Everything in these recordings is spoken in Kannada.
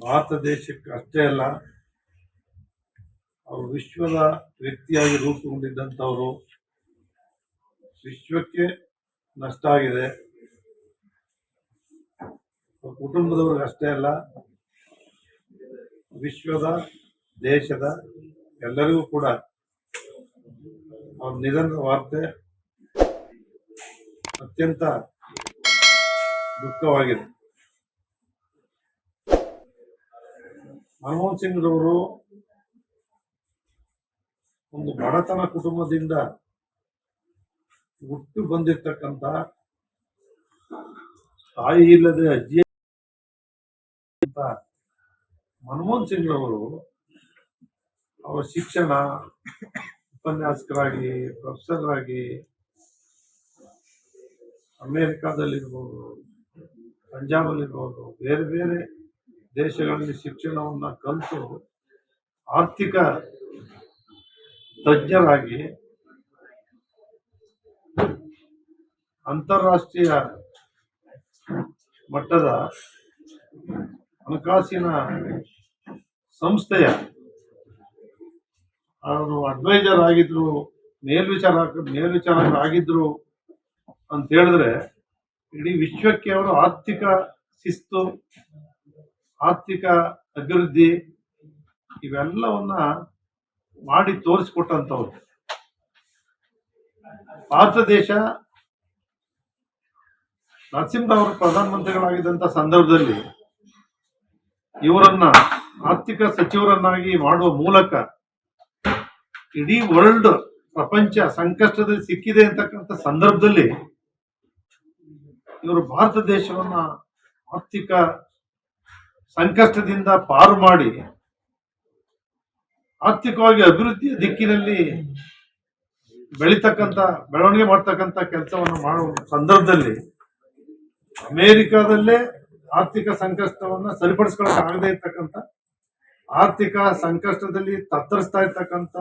ಭಾರತ ದೇಶಕ್ಕೆ ಅಷ್ಟೇ ಅಲ್ಲ, ಅವರು ವಿಶ್ವದ ವ್ಯಕ್ತಿಯಾಗಿ ರೂಪುಗೊಂಡಿದ್ದಂಥವರು. ವಿಶ್ವಕ್ಕೆ ನಷ್ಟ ಆಗಿದೆ. ಕುಟುಂಬದವ್ರಿಗೆ ಅಷ್ಟೇ ಅಲ್ಲ, ವಿಶ್ವದ ದೇಶದ ಎಲ್ಲರಿಗೂ ಕೂಡ ಅವ್ರ ನಿಧನದ ವಾರ್ತೆ ಅತ್ಯಂತ ದುಃಖವಾಗಿದೆ. ಮನಮೋಹನ್ ಸಿಂಗ್ ರವರು ಒಂದು ಬಡತನ ಕುಟುಂಬದಿಂದ ಹುಟ್ಟು ಬಂದಿರ್ತಕ್ಕಂಥ, ತಾಯಿ ಇಲ್ಲದೆ ಅಜ್ಜಿ ಅಂತ ಮನಮೋಹನ್ ಸಿಂಗ್ ರವರು ಅವರ ಶಿಕ್ಷಣ, ಉಪನ್ಯಾಸಕರಾಗಿ, ಪ್ರೊಫೆಸರ್ ಆಗಿ ಅಮೇರಿಕಾದಲ್ಲಿರ್ಬೋದು, ಪಂಜಾಬಲ್ಲಿರ್ಬೋದು, ಬೇರೆ ಬೇರೆ ದೇಶಗಳಲ್ಲಿ ಶಿಕ್ಷಣವನ್ನು ಕಲಿತು ಆರ್ಥಿಕ ತಜ್ಞರಾಗಿ ಅಂತಾರಾಷ್ಟ್ರೀಯ ಮಟ್ಟದ ಹಣಕಾಸಿನ ಸಂಸ್ಥೆಯ ಅವರು ಅಡ್ವೈಸರ್ ಆಗಿದ್ರು, ಮೇಲ್ವಿಚಾರಕರಾಗಿದ್ರು ಅಂತ ಹೇಳಿದ್ರೆ ಇಡೀ ವಿಶ್ವಕ್ಕೆ ಅವರು ಆರ್ಥಿಕ ಶಿಸ್ತು, ಆರ್ಥಿಕ ಅಭಿವೃದ್ಧಿ ಇವೆಲ್ಲವನ್ನ ಮಾಡಿ ತೋರಿಸಿಕೊಟ್ಟಂತವ್ರು. ಭಾರತ ದೇಶ ನರಸಿಂಹರಾವ್ ಪ್ರಧಾನಮಂತ್ರಿಗಳಾಗಿದ್ದಂಥ ಸಂದರ್ಭದಲ್ಲಿ ಇವರನ್ನ ಆರ್ಥಿಕ ಸಚಿವರನ್ನಾಗಿ ಮಾಡುವ ಮೂಲಕ ಇಡೀ ವರ್ಲ್ಡ್, ಪ್ರಪಂಚ ಸಂಕಷ್ಟದಲ್ಲಿ ಸಿಕ್ಕಿದೆ ಅಂತಕ್ಕಂಥ ಸಂದರ್ಭದಲ್ಲಿ ಇವರು ಭಾರತ ದೇಶವನ್ನ ಆರ್ಥಿಕ ಸಂಕಷ್ಟದಿಂದ ಪಾರು ಮಾಡಿ ಆರ್ಥಿಕವಾಗಿ ಅಭಿವೃದ್ಧಿಯ ದಿಕ್ಕಿನಲ್ಲಿ ಬೆಳವಣಿಗೆ ಮಾಡ್ತಕ್ಕಂಥ ಕೆಲಸವನ್ನು ಮಾಡುವ ಸಂದರ್ಭದಲ್ಲಿ ಅಮೆರಿಕಾದಲ್ಲೇ ಆರ್ಥಿಕ ಸಂಕಷ್ಟವನ್ನ ಸರಿಪಡಿಸ್ಕೊಳ್ಳೋಕೆ ಆಗದೆ ಇರ್ತಕ್ಕಂಥ, ಆರ್ಥಿಕ ಸಂಕಷ್ಟದಲ್ಲಿ ತತ್ತರಿಸ್ತಾ ಇರ್ತಕ್ಕಂಥ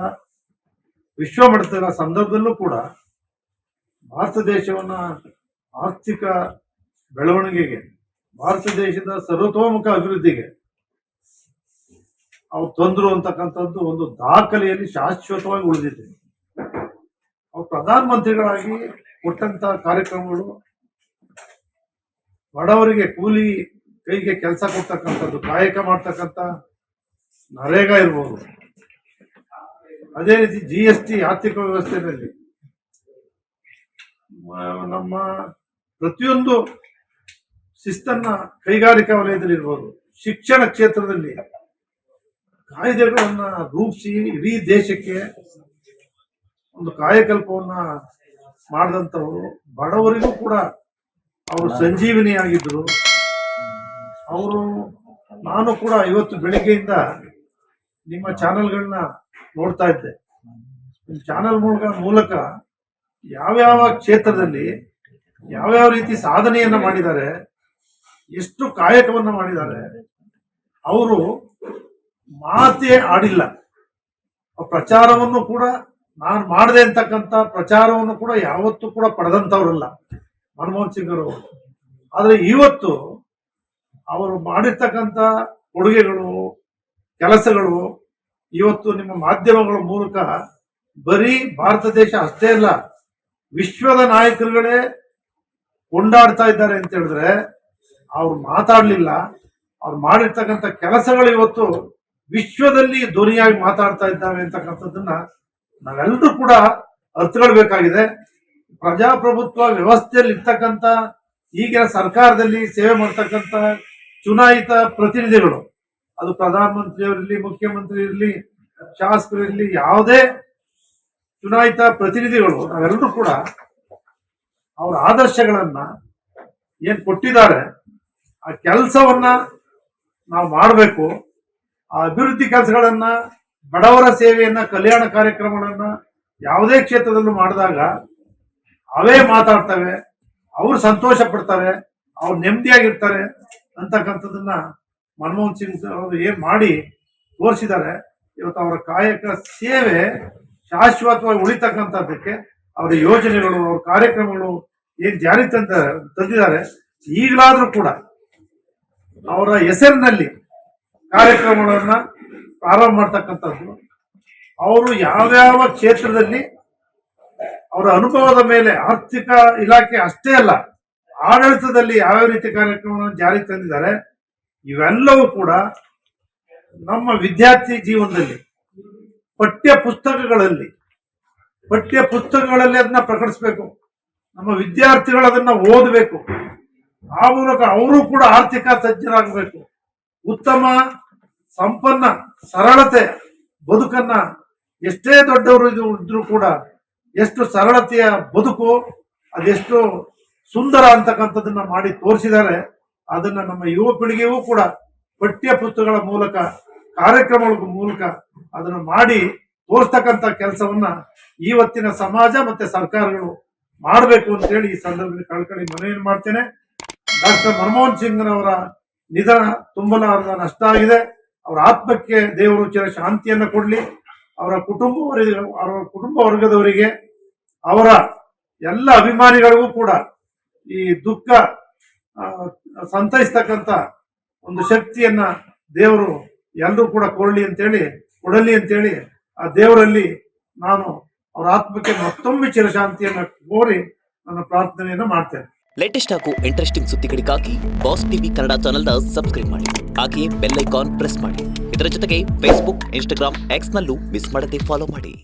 ವಿಶ್ವ ಮಟ್ಟದ ಸಂದರ್ಭದಲ್ಲೂ ಕೂಡ ಭಾರತ ದೇಶವನ್ನ ಆರ್ಥಿಕ ಬೆಳವಣಿಗೆಗೆ, ಭಾರತ ದೇಶದ ಸರ್ವತೋಮುಖ ಅಭಿವೃದ್ಧಿಗೆ ಅವ್ರು ತಂದ್ರು ಅಂತಕ್ಕಂಥದ್ದು ಒಂದು ದಾಖಲೆಯಲ್ಲಿ ಶಾಶ್ವತವಾಗಿ ಉಳಿದಿದೆ. ಅವ್ರು ಪ್ರಧಾನಮಂತ್ರಿಗಳಾಗಿ ಕೊಟ್ಟಂತ ಕಾರ್ಯಕ್ರಮಗಳು, ಬಡವರಿಗೆ ಕೂಲಿ ಕೈಗೆ ಕೆಲಸ ಕೊಡ್ತಕ್ಕಂಥದ್ದು, ಕಾಯಕ ಮಾಡ್ತಕ್ಕಂಥ ನರೇಗಾ ಇರ್ಬೋದು, ಅದೇ ರೀತಿ GST ಆರ್ಥಿಕ ವ್ಯವಸ್ಥೆಯಲ್ಲಿ ನಮ್ಮ ಪ್ರತಿಯೊಂದು ಶಿಸ್ತನ್ನ ಕೈಗಾರಿಕಾ ವಲಯದಲ್ಲಿ ಇರ್ಬೋದು, ಶಿಕ್ಷಣ ಕ್ಷೇತ್ರದಲ್ಲಿ ಕಾಯ್ದೆಗಳನ್ನ ರೂಪಿಸಿ ಇಡೀ ದೇಶಕ್ಕೆ ಒಂದು ಕಾಯಕಲ್ಪವನ್ನ ಮಾಡಿದಂಥವ್ರು. ಬಡವರಿಗೂ ಕೂಡ ಅವರು ಸಂಜೀವಿನಿ ಆಗಿದ್ರು. ನಾನು ಕೂಡ ಇವತ್ತು ಬೆಳಿಗ್ಗೆಯಿಂದ ನಿಮ್ಮ ಚಾನೆಲ್ಗಳನ್ನ ನೋಡ್ತಾ ಇದ್ದೆ. ನಿಮ್ಮ ಚಾನೆಲ್ ಮೂಲಕ ಯಾವ್ಯಾವ ಕ್ಷೇತ್ರದಲ್ಲಿ ಯಾವ್ಯಾವ ರೀತಿ ಸಾಧನೆಯನ್ನ ಮಾಡಿದ್ದಾರೆ, ಎಷ್ಟು ಕಾಯಕವನ್ನ ಮಾಡಿದ್ದಾರೆ. ಅವರು ಮಾತೇ ಆಡಿಲ್ಲ. ಪ್ರಚಾರವನ್ನು ಕೂಡ ನಾನು ಮಾಡದೆ ಅಂತಕ್ಕಂಥ ಪ್ರಚಾರವನ್ನು ಕೂಡ ಯಾವತ್ತೂ ಕೂಡ ಪಡೆದಂಥವ್ರಲ್ಲ ಮನಮೋಹನ್ ಸಿಂಗ್ ಅವರು. ಆದರೆ ಇವತ್ತು ಅವರು ಮಾಡಿರ್ತಕ್ಕಂಥ ಕೊಡುಗೆಗಳು, ಕೆಲಸಗಳು ಇವತ್ತು ನಿಮ್ಮ ಮಾಧ್ಯಮಗಳ ಮೂಲಕ ಬರೀ ಭಾರತ ದೇಶ ಅಷ್ಟೇ ಅಲ್ಲ, ವಿಶ್ವದ ನಾಯಕರುಗಳೇ ಕೊಂಡಾಡ್ತಾ ಇದ್ದಾರೆ ಅಂತ ಹೇಳಿದ್ರೆ ಅವ್ರು ಮಾತಾಡ್ಲಿಲ್ಲ. ಅವ್ರು ಮಾಡಿರ್ತಕ್ಕಂಥ ಕೆಲಸಗಳು ಇವತ್ತು ವಿಶ್ವದಲ್ಲಿ ಧ್ವನಿಯಾಗಿ ಮಾತಾಡ್ತಾ ಇದ್ದಾವೆ ಅಂತಕ್ಕಂಥದ್ದನ್ನ ನಾವೆಲ್ಲರೂ ಕೂಡ ಅರ್ಥಕೊಳ್ಬೇಕಾಗಿದೆ. ಪ್ರಜಾಪ್ರಭುತ್ವ ವ್ಯವಸ್ಥೆಯಲ್ಲಿ ಇರ್ತಕ್ಕಂಥ ಈಗಿನ ಸರ್ಕಾರದಲ್ಲಿ ಸೇವೆ ಮಾಡ್ತಕ್ಕಂಥ ಚುನಾಯಿತ ಪ್ರತಿನಿಧಿಗಳು, ಅದು ಪ್ರಧಾನಮಂತ್ರಿಯವರಿರಲಿ, ಮುಖ್ಯಮಂತ್ರಿ ಇರಲಿ, ಶಾಸಕರು ಇರಲಿ, ಯಾವುದೇ ಚುನಾಯಿತ ಪ್ರತಿನಿಧಿಗಳು ನಾವೆಲ್ಲರೂ ಕೂಡ ಅವರ ಆದರ್ಶಗಳನ್ನ ಏನ್ ಕೊಟ್ಟಿದ್ದಾರೆ ಆ ಕೆಲಸವನ್ನ ನಾವು ಮಾಡಬೇಕು. ಆ ಅಭಿವೃದ್ಧಿ ಕೆಲಸಗಳನ್ನ, ಬಡವರ ಸೇವೆಯನ್ನ, ಕಲ್ಯಾಣ ಕಾರ್ಯಕ್ರಮಗಳನ್ನ ಯಾವುದೇ ಕ್ಷೇತ್ರದಲ್ಲೂ ಮಾಡಿದಾಗ ಅವೇ ಮಾತಾಡ್ತವೆ, ಅವ್ರು ಸಂತೋಷ ಪಡ್ತಾರೆ, ಅವ್ರು ನೆಮ್ಮದಿಯಾಗಿರ್ತಾರೆ ಅಂತಕ್ಕಂಥದ್ದನ್ನ ಮನಮೋಹನ್ ಸಿಂಗ್ ಅವರು ಏನ್ ಮಾಡಿ ತೋರಿಸಿದ್ದಾರೆ. ಇವತ್ತು ಅವರ ಕಾಯಕ ಸೇವೆ ಶಾಶ್ವತವಾಗಿ ಉಳಿತಕ್ಕಂಥದ್ದಕ್ಕೆ ಅವರ ಯೋಜನೆಗಳು, ಅವ್ರ ಕಾರ್ಯಕ್ರಮಗಳು ಏನ್ ಜಾರಿ ತಂದಿದ್ದಾರೆ, ಈಗಲಾದ್ರೂ ಕೂಡ ಅವರ ಹೆಸರಿನಲ್ಲಿ ಕಾರ್ಯಕ್ರಮಗಳನ್ನ ಪ್ರಾರಂಭ ಮಾಡ್ತಕ್ಕಂಥದ್ದು. ಅವರು ಯಾವ್ಯಾವ ಕ್ಷೇತ್ರದಲ್ಲಿ ಅವರ ಅನುಭವದ ಮೇಲೆ ಆರ್ಥಿಕ ಇಲಾಖೆ ಅಷ್ಟೇ ಅಲ್ಲ, ಆಡಳಿತದಲ್ಲಿ ಯಾವ್ಯಾವ ರೀತಿ ಕಾರ್ಯಕ್ರಮಗಳನ್ನು ಜಾರಿಗೆ ತಂದಿದ್ದಾರೆ, ಇವೆಲ್ಲವೂ ಕೂಡ ನಮ್ಮ ವಿದ್ಯಾರ್ಥಿ ಜೀವನದಲ್ಲಿ ಪಠ್ಯ ಪುಸ್ತಕಗಳಲ್ಲಿ ಅದನ್ನ ಪ್ರಕಟಿಸಬೇಕು. ನಮ್ಮ ವಿದ್ಯಾರ್ಥಿಗಳು ಅದನ್ನ ಓದಬೇಕು. ಆ ಮೂಲಕ ಅವರು ಕೂಡ ಆರ್ಥಿಕ ತಜ್ಞರಾಗಬೇಕು. ಉತ್ತಮ ಸಂಪನ್ನ ಸರಳತೆ ಬದುಕನ್ನ, ಎಷ್ಟೇ ದೊಡ್ಡವರು ಇದ್ರೂ ಕೂಡ ಎಷ್ಟು ಸರಳತೆಯ ಬದುಕು, ಅದೆಷ್ಟು ಸುಂದರ ಅಂತಕ್ಕಂಥದ್ದನ್ನ ಮಾಡಿ ತೋರಿಸಿದ್ದಾರೆ. ಅದನ್ನ ನಮ್ಮ ಯುವ ಪೀಳಿಗೆಯೂ ಕೂಡ ಪಠ್ಯ ಪುಸ್ತಕಗಳ ಮೂಲಕ, ಕಾರ್ಯಕ್ರಮಗಳ ಮೂಲಕ ಅದನ್ನು ಮಾಡಿ ತೋರಿಸ್ತಕ್ಕಂಥ ಕೆಲಸವನ್ನ ಇವತ್ತಿನ ಸಮಾಜ ಮತ್ತೆ ಸರ್ಕಾರಗಳು ಮಾಡಬೇಕು ಅಂತ ಹೇಳಿ ಈ ಸಂದರ್ಭದಲ್ಲಿ ಕಳ್ಕಳಿ ಮನವಿಯನ್ನು ಮಾಡ್ತೇನೆ. ಡಾಕ್ಟರ್ ಮನಮೋಹನ್ ಸಿಂಗ್ನವರ ನಿಧನ ತುಂಬಲಾರದ ನಷ್ಟ ಆಗಿದೆ. ಅವರ ಆತ್ಮಕ್ಕೆ ದೇವರು ಚಿರ ಶಾಂತಿಯನ್ನ ಕೊಡ್ಲಿ. ಅವರ ಕುಟುಂಬ ವರ್ಗದವರಿಗೆ, ಅವರ ಎಲ್ಲ ಅಭಿಮಾನಿಗಳಿಗೂ ಕೂಡ ಈ ದುಃಖ ಸಂತೈಸ್ತಕ್ಕಂಥ ಒಂದು ಶಕ್ತಿಯನ್ನ ದೇವರು ಎಲ್ಲರೂ ಕೂಡ ಕೊಡಲಿ ಅಂತೇಳಿ ಆ ದೇವರಲ್ಲಿ ನಾನು ಅವರ ಆತ್ಮಕ್ಕೆ ಮತ್ತೊಮ್ಮೆ ಚಿರಶಾಂತಿಯನ್ನ ಕೋರಿ ನನ್ನ ಪ್ರಾರ್ಥನೆಯನ್ನು ಮಾಡ್ತೇನೆ. ಲೇಟೆಸ್ಟ್ ಹಾಗೂ ಇಂಟ್ರೆಸ್ಟಿಂಗ್ ಸುದ್ದಿಗಳಿಗಾಗಿ ಬಾಸ್ ಟಿವಿ ಕನ್ನಡ ಚಾನೆಲ್ನ ಸಬ್ಸ್ಕ್ರೈಬ್ ಮಾಡಿ. ಹಾಗೆಯೇ ಬೆಲ್ ಐಕಾನ್ ಪ್ರೆಸ್ ಮಾಡಿ. ಇದರ ಜೊತೆಗೆ ಫೇಸ್ಬುಕ್, ಇನ್ಸ್ಟಾಗ್ರಾಮ್, ಎಕ್ಸ್ ನಲ್ಲೂ ಮಿಸ್ ಮಾಡದೆ ಫಾಲೋ ಮಾಡಿ.